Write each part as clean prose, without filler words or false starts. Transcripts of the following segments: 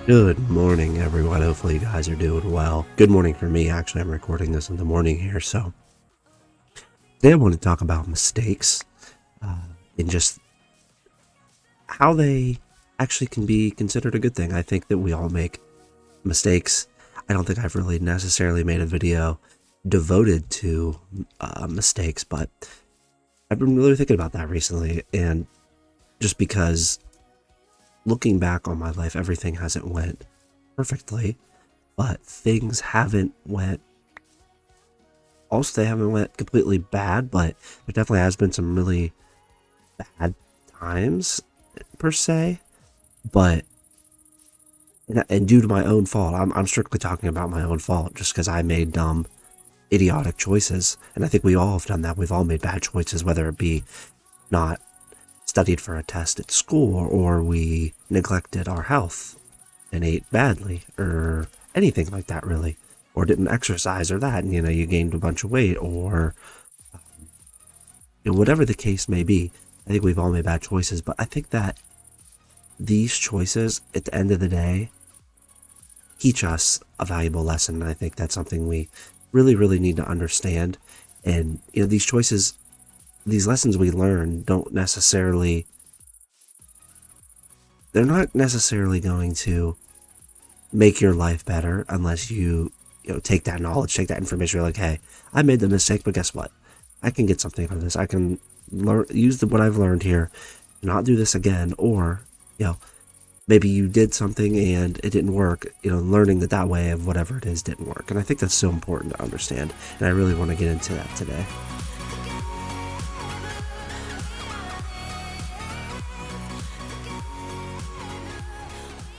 Good morning, everyone. Hopefully, you guys are doing well. Good morning for me. Actually, I'm recording this in the morning here. So, today I want to talk about mistakes and just how they actually can be considered a good thing. I think that we all make mistakes. I don't think I've really necessarily made a video devoted to mistakes, but I've been really thinking about that recently. And just because looking back on my life, everything hasn't went perfectly, but things haven't went also they haven't went completely bad, but there definitely has been some really bad times per se. But and due to my own fault, I'm strictly talking about my own fault, just because I made dumb, idiotic choices, and I think we all have done that. We've all made bad choices, whether it be not studied for a test at school, or we neglected our health and ate badly, or anything like that, really, or didn't exercise, or that, and you gained a bunch of weight, or whatever the case may be. I think we've all made bad choices, but I think that these choices, at the end of the day, teach us a valuable lesson. And I think that's something we really, really need to understand. And, these choices, these lessons we learn they're not necessarily going to make your life better unless you take that knowledge, take that information. You're like, hey, I made the mistake, but guess what? I can get something out of this. I can use what I've learned here, not do this again. Or, maybe you did something and it didn't work, learning that way of whatever it is didn't work. And I think that's so important to understand. And I really want to get into that today.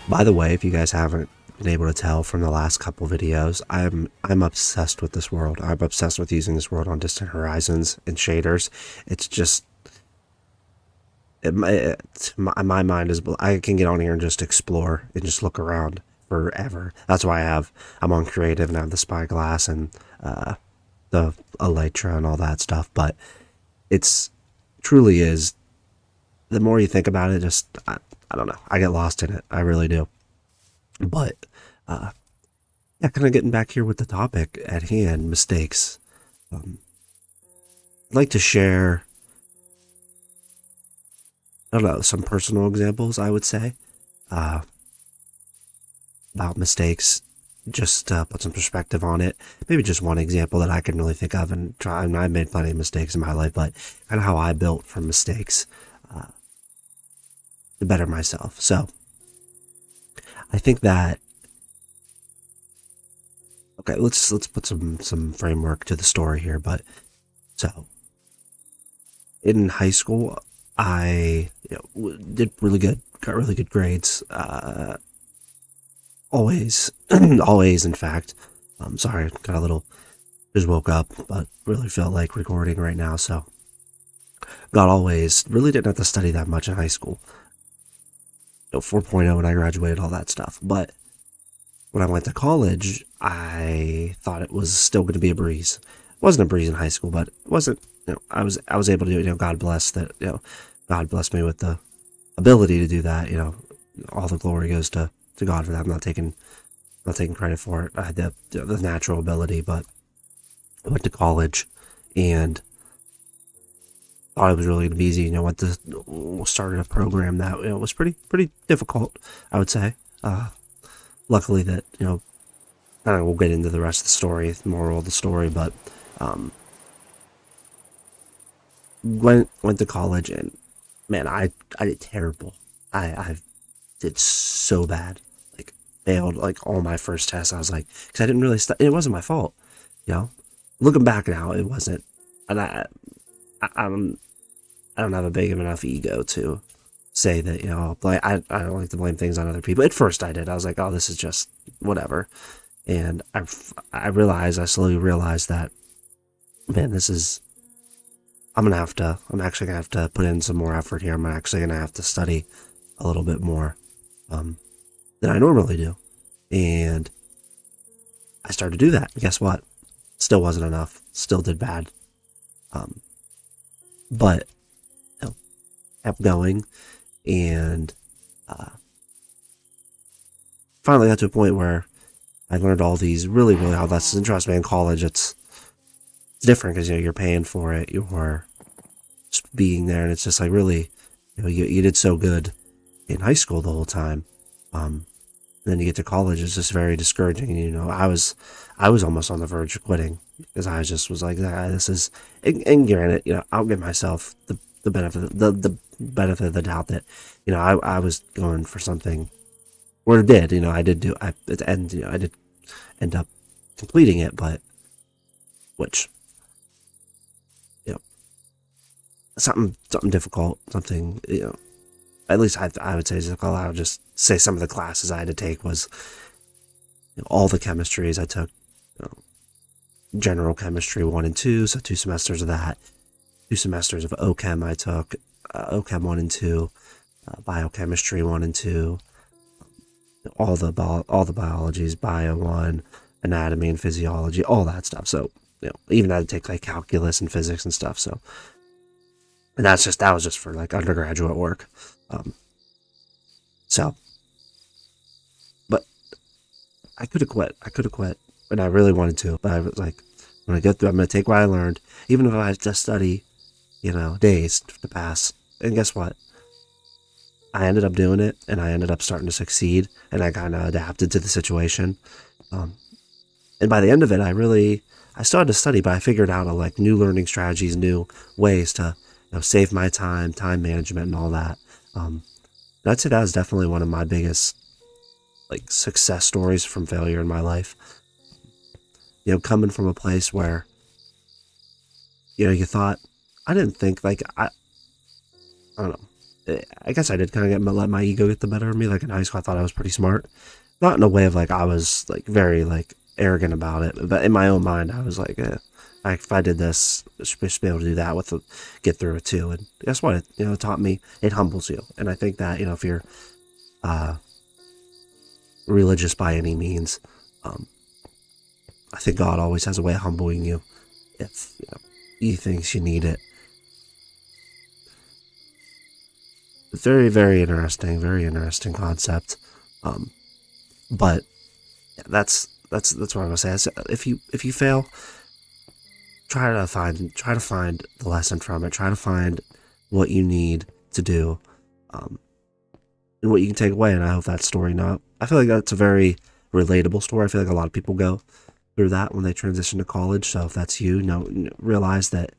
By the way, if you guys haven't been able to tell from the last couple videos, I'm obsessed with this world. I'm obsessed with using this world on distant horizons and shaders. It's just my mind is, I can get on here and just explore and just look around forever. That's why I'm on creative and I have the spyglass and the elytra and all that stuff. But it's truly is, the more you think about it, just I don't know, I get lost in it. I really do. But yeah, kind of getting back here with the topic at hand, mistakes. I'd like to share, I don't know, some personal examples, I would say, uh, about mistakes, just put some perspective on it. Maybe just one example that I can really think of and try. And I've made plenty of mistakes in my life, but kind of how I built from mistakes to better myself. So I think that, okay, let's put some framework to the story here. But so in high school, I did really good, got really good grades. Always, always, in fact. I'm sorry, got a little, just woke up, but really felt like recording right now. So, got always, really didn't have to study that much in high school. 4.0 when I graduated, all that stuff. But when I went to college, I thought it was still going to be a breeze. It wasn't a breeze in high school, but it wasn't, I was able to do it. God bless that, God blessed me with the ability to do that. All the glory goes to God for that. I'm not taking credit for it. I had the natural ability, but I went to college and thought it was really going to be easy. Started a program that was pretty difficult, I would say. Luckily that kind of we'll get into the rest of the story, the moral of the story, but went to college and man, I did terrible. I did so bad. Like failed like all my first tests. I was like, because I didn't really it wasn't my fault. Looking back now, it wasn't. And I don't have a big enough ego to say that I don't like to blame things on other people. At first, I did. I was like, oh, this is just whatever. And I slowly realized that, man, this is. I'm actually gonna have to put in some more effort here. I'm actually gonna have to study a little bit more than I normally do. And I started to do that. Guess what? Still wasn't enough. Still did bad. But kept going, and finally got to a point where I learned all these really, really hard lessons. And trust me, in college, it's different because, you're paying for it. You're just being there. And it's just like really, you did so good in high school the whole time. Then you get to college, it's just very discouraging. I was almost on the verge of quitting because I just was like, this is, and granted, I'll give myself the benefit, the benefit of the doubt that, I was going for something, or did, I did do, at the end, I did end up completing it, but, which, something difficult, something, at least I would say difficult. I would just say some of the classes I had to take was, all the chemistries I took, general chemistry 1 and 2, so 2 semesters of that, 2 semesters of OChem I took, OChem 1 and 2, biochemistry 1 and 2, all the biologies, bio 1, anatomy and physiology, all that stuff. So, even I had to take like calculus and physics and stuff. So, and that was just for like undergraduate work. So, but I could have quit, and I really wanted to, but I was like, when I get through, I'm going to take what I learned, even if I had to study, days to pass. And guess what? I ended up doing it, and I ended up starting to succeed, and I kind of adapted to the situation. And by the end of it, I started to study, but I figured out like new learning strategies, new ways to save my time management, and all that. I'd say that was definitely one of my biggest like success stories from failure in my life. Coming from a place where you thought, I didn't think like I don't know. I guess I did kind of let my ego get the better of me. Like in high school, I thought I was pretty smart, not in a way of like I was like very like arrogant about it, but in my own mind, I was like, if I did this, I should be able to do that get through it too. And guess what? It taught me, it humbles you. And I think that, if you're religious by any means, I think God always has a way of humbling you if he thinks you need it. Very, very interesting concept. But yeah, that's what I'm gonna say. If you fail, try to find the lesson from it. Try to find what you need to do, and what you can take away. And I hope that story. I feel like that's a very relatable story. I feel like a lot of people go through that when they transition to college. So if that's you, realize that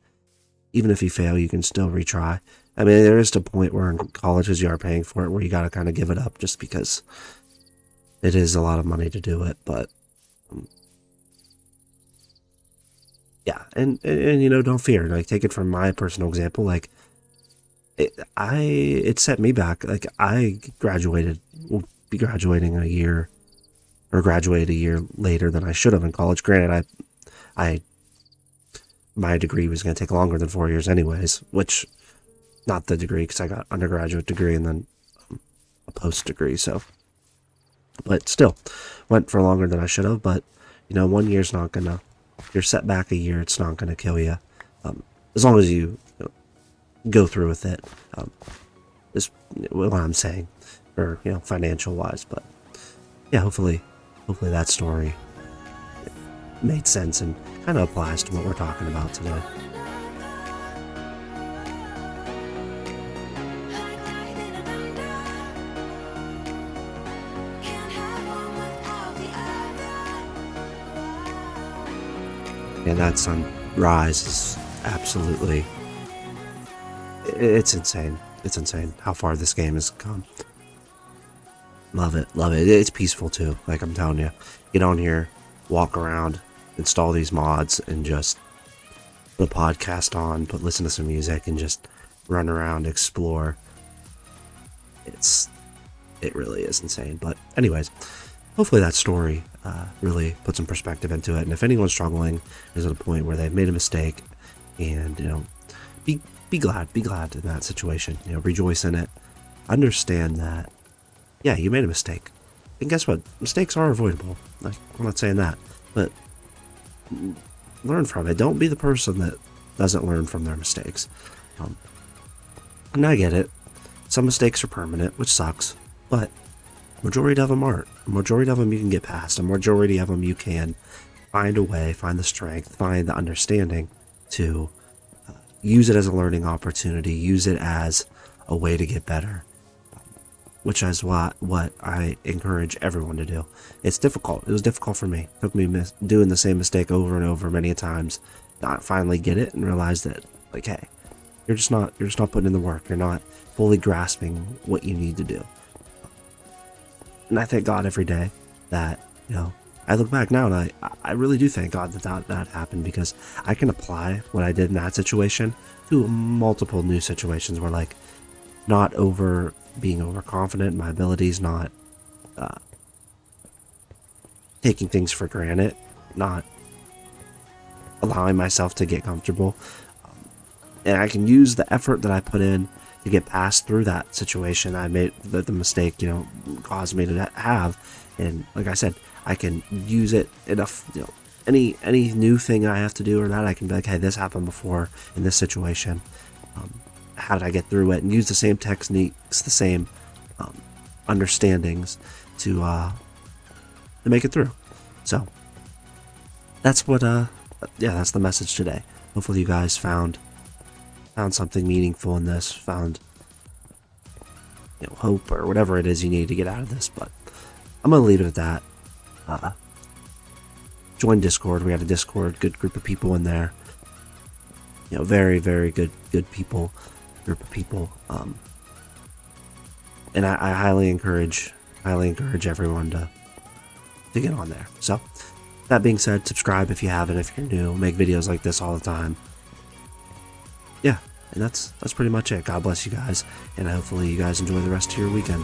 even if you fail, you can still retry. I mean, there is a point where in colleges you are paying for it, where you got to kind of give it up just because it is a lot of money to do it. But yeah, and don't fear. Like, take it from my personal example. Like, it set me back. Like, I will be graduating a year, or graduated a year later than I should have in college. Granted, my degree was going to take longer than 4 years anyways, which, not the degree, because I got undergraduate degree and then a post degree, so, but still, went for longer than I should have. But 1 year's not gonna, you're set back a year, it's not gonna kill you, as long as you, go through with it, is what I'm saying, or financial wise. But yeah, hopefully that story made sense and kind of applies to what we're talking about today. And that sunrise is absolutely, it's insane. It's insane how far this game has come. Love it. It's peaceful too. Like, I'm telling you, get on here, walk around, install these mods, and just put a podcast on, listen to some music, and just run around, explore. It really is insane. But anyways, hopefully that story really put some perspective into it. And if anyone's struggling, is at a point where they've made a mistake, and be glad in that situation. Rejoice in it. Understand that, yeah, you made a mistake, and guess what? Mistakes are avoidable. Like, I'm not saying that, but learn from it. Don't be the person that doesn't learn from their mistakes. And I get it. Some mistakes are permanent, which sucks, but majority of them aren't. A majority of them you can get past. A majority of them you can find a way, find the strength, find the understanding to use it as a learning opportunity, use it as a way to get better, which is what I encourage everyone to do. It's difficult. It was difficult for me. It took me doing the same mistake over and over many times. I finally get it and realize that, like, hey, you're just not putting in the work. You're not fully grasping what you need to do. And I thank God every day that, I look back now and I really do thank God that happened, because I can apply what I did in that situation to multiple new situations where, like, not being overconfident in my abilities, not taking things for granted, not allowing myself to get comfortable. And I can use the effort that I put in to get past through that situation I made, the mistake, caused me to have. And like I said, I can use it enough, any new thing I have to do or that, I can be like, hey, this happened before in this situation. How did I get through it? And use the same techniques, the same understandings to make it through. So that's what, that's the message today. Hopefully you guys found something meaningful in this, found hope or whatever it is you need to get out of this. But I'm gonna leave it at that. Join Discord. We got a Discord, good group of people in there. Very, very good people, group of people. And I highly encourage everyone to get on there. So that being said, subscribe if you haven't, if you're new. Make videos like this all the time. Yeah, and that's pretty much it. God bless you guys, and hopefully you guys enjoy the rest of your weekend.